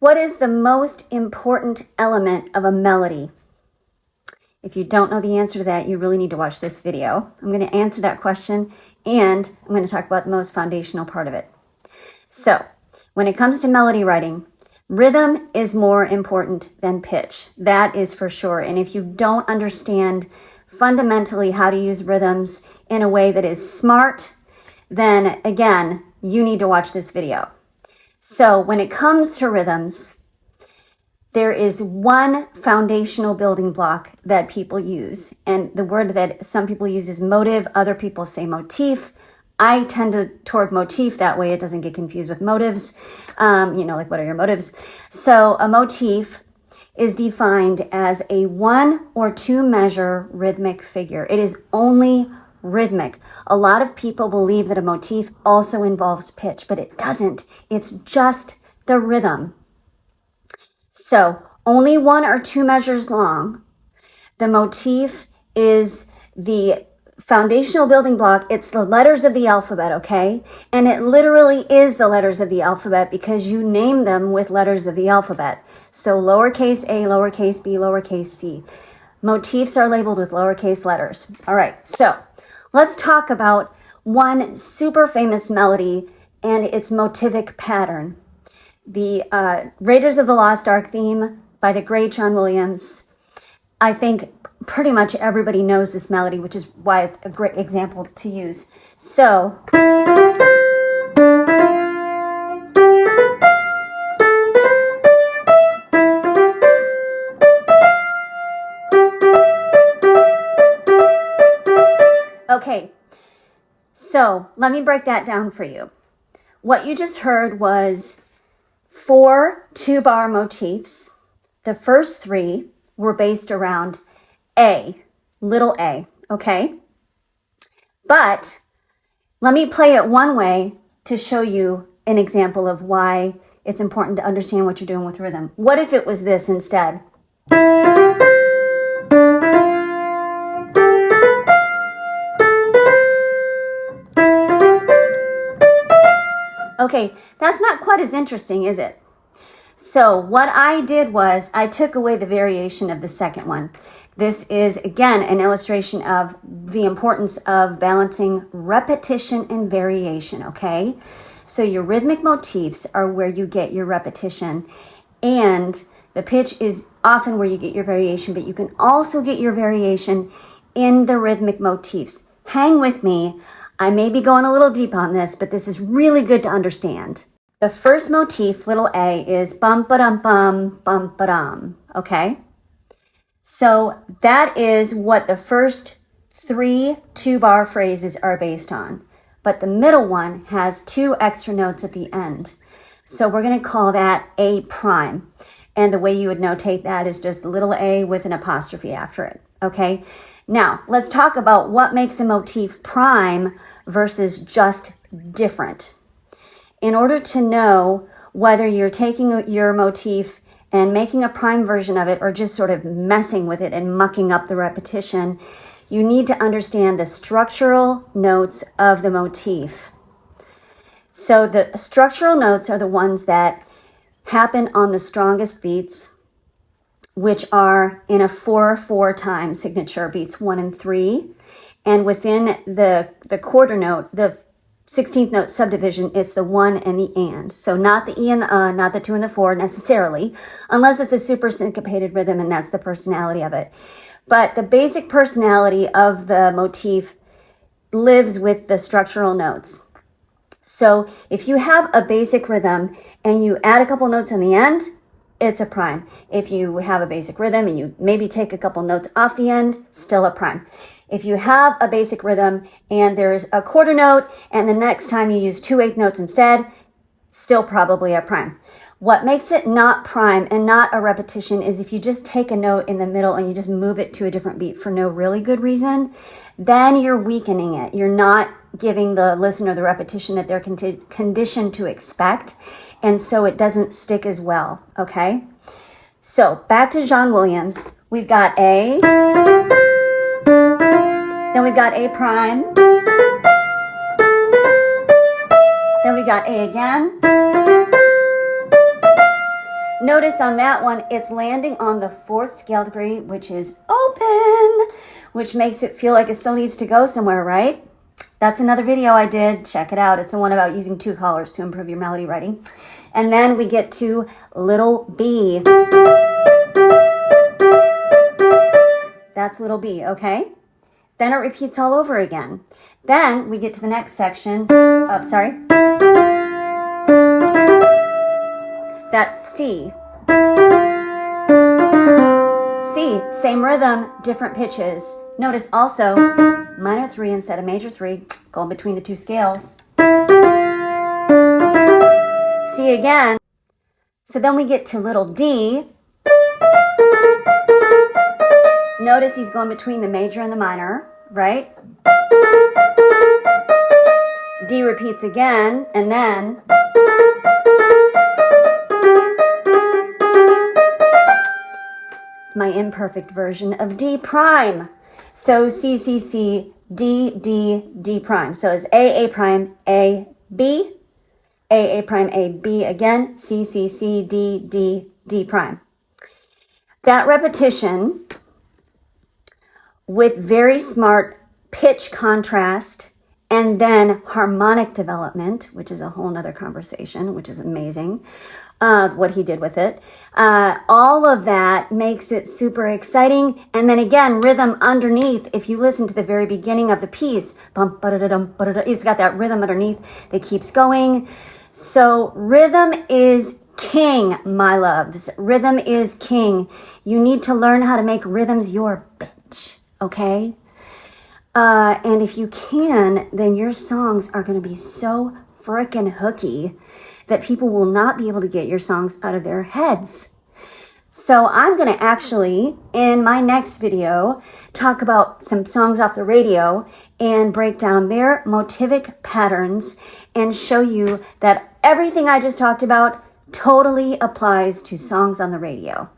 What is the most important element of a melody? If you don't know the answer to that, you really need to watch this video. I'm going to answer that question, and I'm going to talk about the most foundational part of it. So, when it comes to melody writing, rhythm is more important than pitch. That is for sure. And if you don't understand fundamentally how to use rhythms in a way that is smart, then again, you need to watch this video. So when it comes to rhythms, there is one foundational building block that people use. And the word that some people use is motive. Other people say motif. I tend toward motif. That way it doesn't get confused with motives. Like what are your motives? So a motif is defined as a 1 or 2 measure rhythmic figure. It is only rhythmic. A lot of people believe that a motif also involves pitch, but it doesn't. It's just the rhythm. So only 1 or 2 measures long. The motif is the foundational building block. It's the letters of the alphabet, okay? And it literally is the letters of the alphabet because you name them with letters of the alphabet. So lowercase a, lowercase b, lowercase c. Motifs are labeled with lowercase letters. All right, so let's talk about one super famous melody and its motivic pattern. The Raiders of the Lost Ark theme by the great John Williams. I think pretty much everybody knows this melody, which is why it's a great example to use. So, okay, so let me break that down for you. What you just heard was 4 2-bar motifs. The first 3 were based around A, little a, okay? But let me play it one way to show you an example of why it's important to understand what you're doing with rhythm. What if it was this instead? Okay, that's not quite as interesting, is it? So what I did was I took away the variation of the second one. This is, again, an illustration of the importance of balancing repetition and variation, okay? So your rhythmic motifs are where you get your repetition, and the pitch is often where you get your variation, but you can also get your variation in the rhythmic motifs. Hang with me. I may be going a little deep on this, but this is really good to understand. The first motif, little a, is bum-ba-dum-bum, bum-ba-dum, okay? So that is what the first 3 2-bar phrases are based on. But the middle one has 2 extra notes at the end. So we're going to call that A prime. And the way you would notate that is just little a with an apostrophe after it, okay? Now, let's talk about what makes a motif prime versus just different. In order to know whether you're taking your motif and making a prime version of it or just sort of messing with it and mucking up the repetition, you need to understand the structural notes of the motif. So the structural notes are the ones that happen on the strongest beats, which are in a 4/4 time signature, beats 1 and 3. And within the quarter note, the 16th note subdivision, it's the 1 and the and. So not the E and the not the 2 and the 4 necessarily, unless it's a super syncopated rhythm and that's the personality of it. But the basic personality of the motif lives with the structural notes. So if you have a basic rhythm and you add a couple notes on the end, it's a prime. If you have a basic rhythm and you maybe take a couple notes off the end, still a prime. If you have a basic rhythm and there's a quarter note and the next time you use 2/8 notes instead, still probably a prime. What makes it not prime and not a repetition is if you just take a note in the middle and you just move it to a different beat for no really good reason, then you're weakening it. You're not giving the listener the repetition that they're conditioned to expect, and so it doesn't stick as well, okay? So back to John Williams. We've got A, then we've got A prime, then we got A again. Notice on that one, it's landing on the 4th scale degree, which is open, which makes it feel like it still needs to go somewhere, right? That's another video I did. Check it out. It's the one about using 2 colors to improve your melody writing. And then we get to little b. That's little b, okay? Then it repeats all over again. Then we get to the next section. Oh, sorry. That's C. C, same rhythm, different pitches. Notice also minor 3 instead of major 3, going between the 2 scales. C again. So then we get to little d. Notice he's going between the major and the minor, right? D repeats again, and then it's my imperfect version of D prime. So C, C, C, D, D, D prime. So it's A prime, A, B, A prime, A, B again, C, C, C, D, D, D prime. That repetition with very smart pitch contrast and then harmonic development, which is a whole nother conversation, which is amazing, what he did with it. All of that makes it super exciting. And then again, rhythm underneath. If you listen to the very beginning of the piece, bum, ba-da-da-dum, ba-da-da, it's got that rhythm underneath that keeps going. So rhythm is king, my loves. Rhythm is king. You need to learn how to make rhythms your bitch, okay? And if you can, then your songs are going to be so frickin' hooky that people will not be able to get your songs out of their heads. So I'm going to actually, in my next video, talk about some songs off the radio and break down their motivic patterns and show you that everything I just talked about totally applies to songs on the radio.